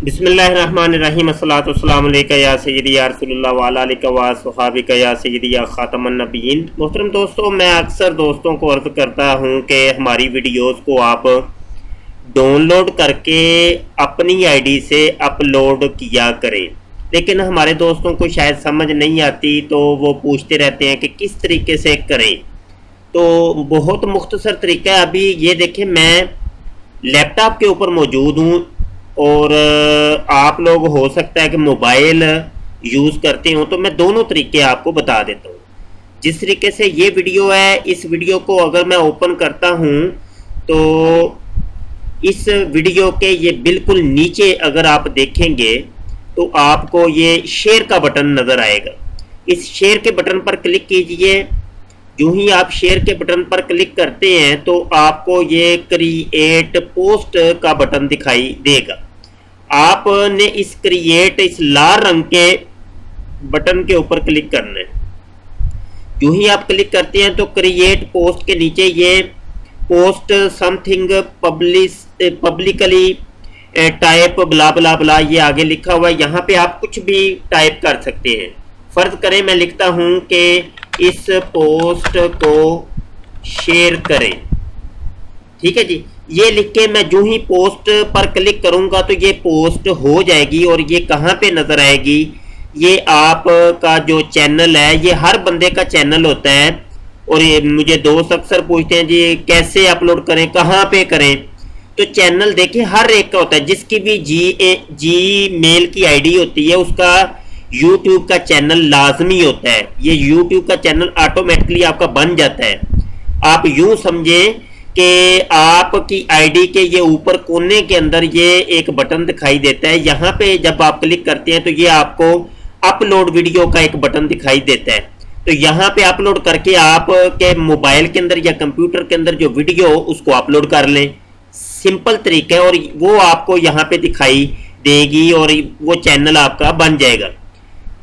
बिस्मिल्लाहिर्रहमानिर्रहीम अस्सलातु वस्सलामु अलैका या सय्यदी या रसूलल्लाह व अला आलिका व सहाबिका या सय्यदी या खातमन नबिय्यीन। मोहतरम दोस्तों, मैं अक्सर दोस्तों को अर्ज़ करता हूं कि हमारी वीडियोस को आप डाउनलोड करके अपनी आईडी से अपलोड किया करें, लेकिन हमारे दोस्तों को शायद समझ नहीं आती तो वो पूछते रहते हैं कि किस तरीके से करें। तो बहुत मुख्तसर तरीका है। अभी ये देखें, मैं लैपटॉप के ऊपर मौजूद हूँ और आप लोग हो सकता है कि मोबाइल यूज़ करते हो, तो मैं दोनों तरीके आपको बता देता हूँ। जिस तरीके से ये वीडियो है, इस वीडियो को अगर मैं ओपन करता हूँ तो इस वीडियो के ये बिल्कुल नीचे अगर आप देखेंगे तो आपको ये शेयर का बटन नज़र आएगा। इस शेयर के बटन पर क्लिक कीजिए। यूं ही आप शेयर के बटन पर क्लिक करते हैं तो आपको ये क्रिएट पोस्ट का बटन दिखाई देगा। आपने इस क्रिएट इस लाल रंग के बटन के ऊपर क्लिक करना है। यूं ही आप क्लिक करते हैं तो क्रिएट पोस्ट के नीचे ये पोस्ट समथिंग पब्लिकली टाइप ब्ला ब्ला ब्ला ये आगे लिखा हुआ है। यहाँ पे आप कुछ भी टाइप कर सकते हैं। फर्ज करें मैं लिखता हूँ कि इस पोस्ट को शेयर करें, ठीक है जी। ये लिख के मैं जो ही पोस्ट पर क्लिक करूंगा तो ये पोस्ट हो जाएगी। और ये कहाँ पे नजर आएगी? ये आपका जो चैनल है, ये हर बंदे का चैनल होता है। और ये मुझे दोस्त अक्सर पूछते हैं जी कैसे अपलोड करें, कहाँ पे करें। तो चैनल देखिए हर एक का होता है। जिसकी भी जी मेल की आईडी होती है उसका YouTube का चैनल लाजमी होता है। ये YouTube का चैनल ऑटोमेटिकली आपका बन जाता है। आप यूं समझें कि आपकी आईडी के ये ऊपर कोने के अंदर ये एक बटन दिखाई देता है। यहाँ पे जब आप क्लिक करते हैं तो ये आपको अपलोड वीडियो का एक बटन दिखाई देता है। तो यहाँ पे अपलोड करके आप के मोबाइल के अंदर या कंप्यूटर के अंदर जो वीडियो उसको अपलोड कर लें। सिंपल तरीका है और वो आपको यहाँ पे दिखाई देगी और वो चैनल आपका बन जाएगा।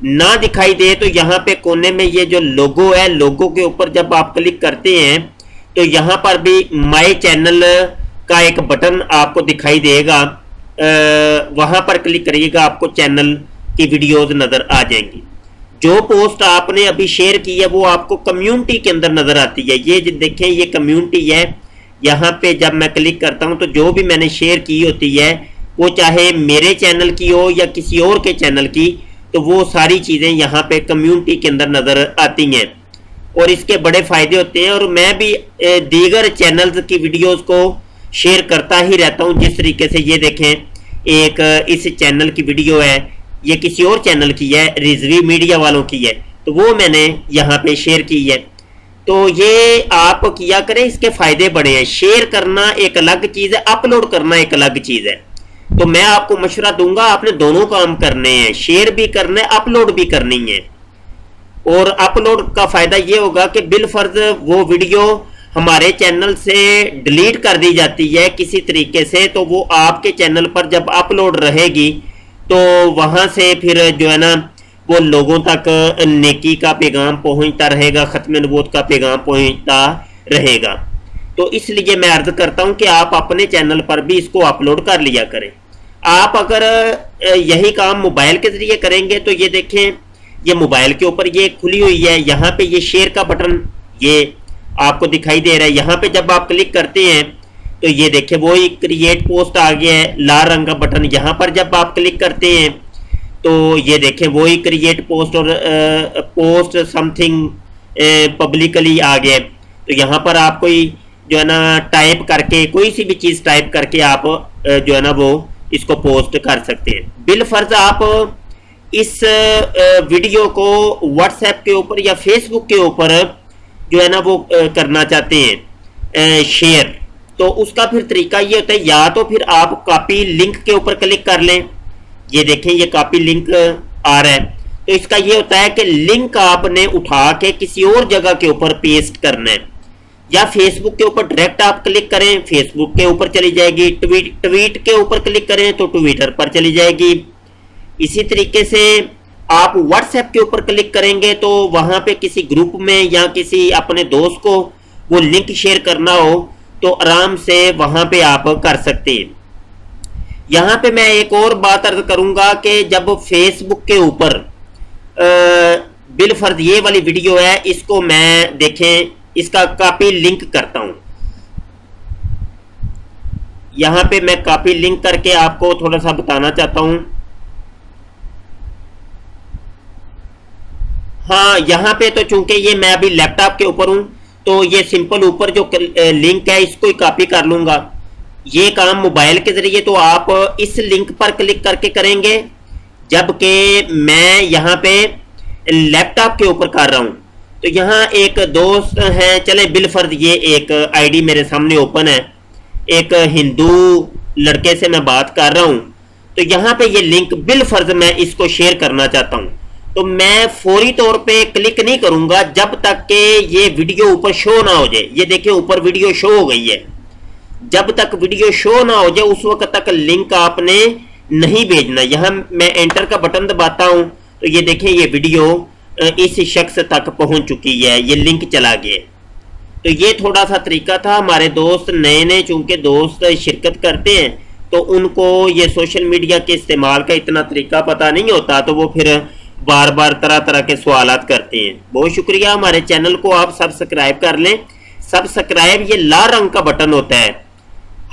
ना दिखाई दे तो यहाँ पे कोने में ये जो लोगो है, लोगो के ऊपर जब आप क्लिक करते हैं तो यहाँ पर भी माय चैनल का एक बटन आपको दिखाई देगा। वहां पर क्लिक करिएगा, आपको चैनल की वीडियोस नजर आ जाएंगी। जो पोस्ट आपने अभी शेयर की है वो आपको कम्युनिटी के अंदर नजर आती है। ये देखें, ये कम्युनिटी है। यहाँ पे जब मैं क्लिक करता हूँ तो जो भी मैंने शेयर की होती है वो चाहे मेरे चैनल की हो या किसी और के चैनल की, तो वो सारी चीज़ें यहाँ पे कम्युनिटी के अंदर नज़र आती हैं और इसके बड़े फ़ायदे होते हैं। और मैं भी दीगर चैनल्स की वीडियोस को शेयर करता ही रहता हूँ। जिस तरीके से ये देखें, एक इस चैनल की वीडियो है, ये किसी और चैनल की है, रिजवी मीडिया वालों की है, तो वो मैंने यहाँ पे शेयर की है। तो ये आप किया करें, इसके फ़ायदे बड़े हैं। शेयर करना एक अलग चीज़ है, अपलोड करना एक अलग चीज़ है। तो मैं आपको मशवरा दूंगा, आपने दोनों काम करने हैं, शेयर भी करना है, अपलोड भी करनी है। और अपलोड का फायदा ये होगा कि बिलफर्ज वो वीडियो हमारे चैनल से डिलीट कर दी जाती है किसी तरीके से, तो वो आपके चैनल पर जब अपलोड रहेगी तो वहां से फिर जो है ना वो लोगों तक नेकी का पैगाम पहुंचता रहेगा, खत्म नबूवत का पैगाम पहुंचता रहेगा। तो इसलिए मैं अर्ज करता हूं कि आप अपने चैनल पर भी इसको अपलोड कर लिया करें। आप अगर यही काम मोबाइल के जरिए करेंगे तो ये देखें, ये मोबाइल के ऊपर ये खुली हुई है। यहाँ पे ये शेयर का बटन ये आपको दिखाई दे रहा है। यहाँ पे जब आप क्लिक करते हैं तो ये देखें वही क्रिएट पोस्ट आ गया है, लाल रंग का बटन। यहाँ पर जब आप क्लिक करते हैं तो ये देखें वही क्रिएट पोस्ट और पोस्ट समथिंग पब्लिकली आ गया। तो यहाँ पर आप कोई जो है ना टाइप करके, कोई सी भी चीज़ टाइप करके आप जो है ना वो इसको पोस्ट कर सकते हैं। बिलफर्ज आप इस वीडियो को व्हाट्सएप के ऊपर या फेसबुक के ऊपर जो है ना वो करना चाहते हैं शेयर, तो उसका फिर तरीका ये होता है, या तो फिर आप कॉपी लिंक के ऊपर क्लिक कर लें। ये देखें ये कॉपी लिंक आ रहा है। तो इसका ये होता है कि लिंक आपने उठा के किसी और जगह के ऊपर पेस्ट करना है। या फेसबुक के ऊपर डायरेक्ट आप क्लिक करें, फेसबुक के ऊपर चली जाएगी। ट्वीट के ऊपर क्लिक करें तो ट्विटर पर चली जाएगी। इसी तरीके से आप व्हाट्सएप के ऊपर क्लिक करेंगे तो वहां पे किसी ग्रुप में या किसी अपने दोस्त को वो लिंक शेयर करना हो तो आराम से वहां पे आप कर सकते हैं। यहाँ पे मैं एक और बात अर्ज करूंगा कि जब फेसबुक के ऊपर बिलफर्ज ये वाली वीडियो है, इसको मैं देखें, इसका कॉपी लिंक करता हूं। यहां पे मैं कॉपी लिंक करके आपको थोड़ा सा बताना चाहता हूं। हाँ, यहाँ पे तो चूंकि ये मैं अभी लैपटॉप के ऊपर हूं, तो ये सिंपल ऊपर जो लिंक है इसको ही कॉपी कर लूंगा। ये काम मोबाइल के जरिए तो आप इस लिंक पर क्लिक करके करेंगे, जबकि मैं यहाँ पे लैपटॉप के ऊपर कर रहा हूँ। तो यहाँ एक दोस्त हैं, चले बिलफर्ज ये एक आईडी मेरे सामने ओपन है, एक हिंदू लड़के से मैं बात कर रहा हूँ। तो यहाँ पे ये लिंक बिलफर्ज मैं इसको शेयर करना चाहता हूँ। तो मैं फौरी तौर पे क्लिक नहीं करूंगा जब तक कि ये वीडियो ऊपर शो ना हो जाए। ये देखिए ऊपर वीडियो शो हो गई है। जब तक वीडियो शो ना हो जाए उस वक्त तक लिंक आपने नहीं भेजना। यहाँ मैं एंटर का बटन दबाता हूँ तो ये देखिए ये वीडियो इस शख्स तक पहुंच चुकी है, ये लिंक चला गया। तो ये थोड़ा सा तरीका था। हमारे दोस्त नए नए चूंकि दोस्त शिरकत करते हैं तो उनको ये सोशल मीडिया के इस्तेमाल का इतना तरीका पता नहीं होता, तो वो फिर बार बार तरह तरह के सवालात करते हैं। बहुत शुक्रिया। हमारे चैनल को आप सब्सक्राइब कर लें। सब्सक्राइब ये लाल रंग का बटन होता है,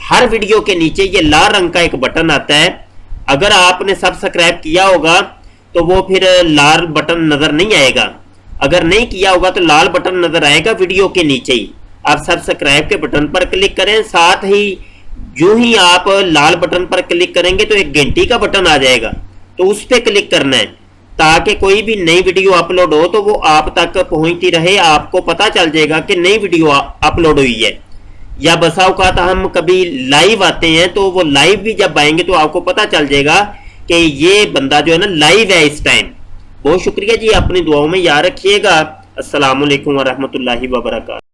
हर वीडियो के नीचे ये लाल रंग का एक बटन आता है। अगर आपने सब्सक्राइब किया होगा तो वो फिर लाल बटन नजर नहीं आएगा, अगर नहीं किया होगा तो लाल बटन नजर आएगा वीडियो के नीचे ही। आप सब्सक्राइब के बटन पर क्लिक करें, साथ ही यूं ही आप लाल बटन पर क्लिक करेंगे तो एक घंटी का बटन आ जाएगा, तो उस पर क्लिक करना है ताकि कोई भी नई वीडियो अपलोड हो तो वो आप तक पहुंचती रहे। आपको पता चल जाएगा कि नई वीडियो अपलोड हुई है। या बसा औकात हम कभी लाइव आते हैं तो वो लाइव भी जब आएंगे तो आपको पता चल जाएगा कि ये बंदा जो है ना लाइव है इस टाइम। बहुत शुक्रिया जी, अपनी दुआओं में याद रखिएगा। अस्सलाम वालेकुम वरहमतुल्लाहि वबरकातुहू।